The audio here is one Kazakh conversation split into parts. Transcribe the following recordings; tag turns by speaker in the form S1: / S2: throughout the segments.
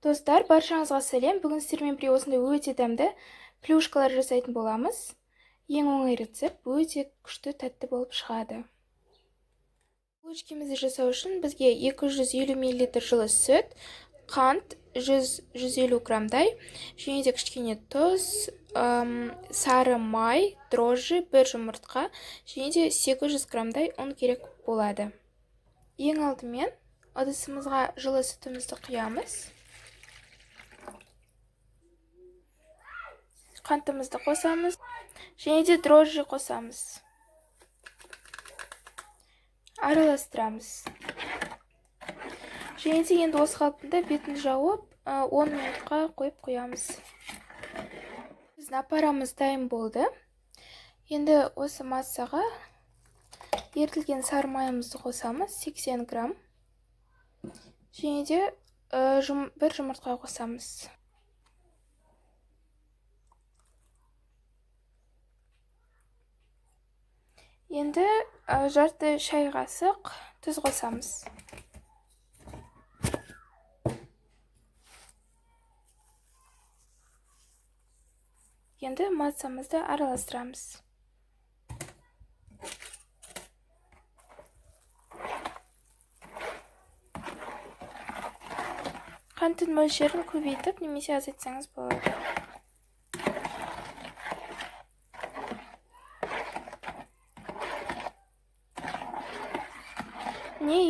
S1: Достар, баршаңызға сәлем. Бүгін сіздермен бірге осындай өте дәмді плюшкалар жасайтын боламыз. Ең оңай рецепт, өте күшті тәтті болып шығады. Плюшкемізді жасау үшін бізге 250 мл жылы сүт, қант 100-150 грамдай, және де кішкене тұз, сары май, дрожжи, бір жұмыртқа, және де 800 грамдай ұн керек болады. Ең алдымен ыдысымызға жылы сүтімізді құямыз. Қантымызды қосамыз, және де дрожжи қосамыз. Араластырамыз. Және де енді осы қалпында бетін жауып, 10 минутқа қойып қоямыз. Біздің апарамыз дайын болды. Енді осы массаға ерітілген сары майымызды қосамыз, 80 грамм. Және де бір жұмыртқа қосамыз. Енді жарты шай қасық тұз қосамыз. Енді массамызды араластырамыз. Қанттың мөлшерін көбейтіп немесе азайтсаңыз болады.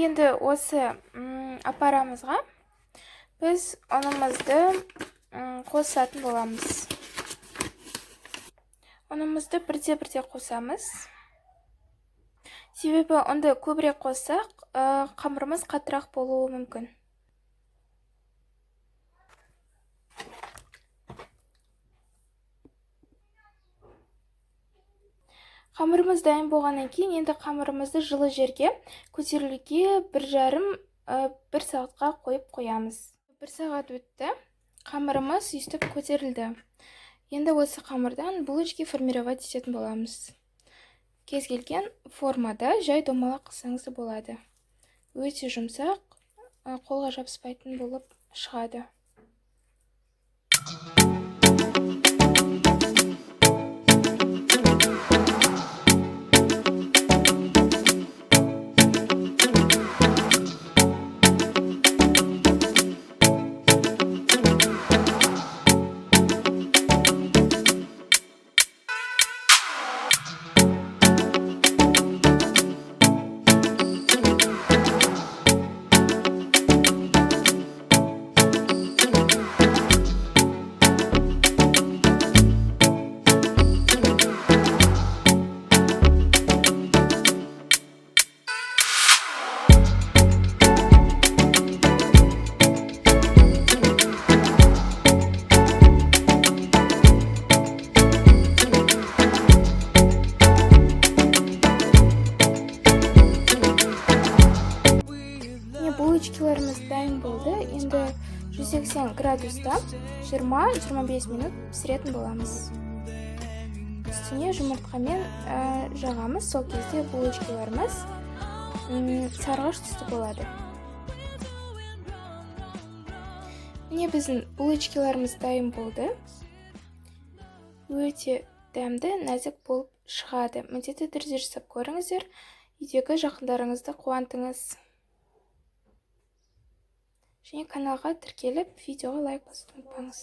S1: Енді осы апарамызға біз ұнымызды қосатын боламыз. Ұнымызды бірте-бірте қосамыз. Себебі ұнды көбірек қоссақ, қамырымыз қаттырақ болуы мүмкін. Қамырымыз дайын болғаннан кейін, енді қамырымызды жылы жерге көтерілуге 1,5-1 сағатқа қойып қоямыз. 1 сағат өтті, қамырымыз үстіп көтерілді. Енді осы қамырдан булочки формировать ететін боламыз. Кез келген формада жай домалақ қылсаңыз болады. Өте жұмсақ, қолға жабыспайтын болып шығады. Булочкаларымыз дайын болды. Енді 180 градуста 20-25 минут пісіретін боламыз. Үстіне жұмыртқамен жағамыз. Сол кезде булочкаларымыз сарғыш түсті болады. Міне біздің булочкаларымыз дайын болды. Өте дәмді, нәзік болып шығады. Міндетті түрде жасап көріңіздер. Үйдегі жақындарыңызды қуантыңыз. Және каналға тіркеліп, видеоға лайк басуды ұмытпаңыз.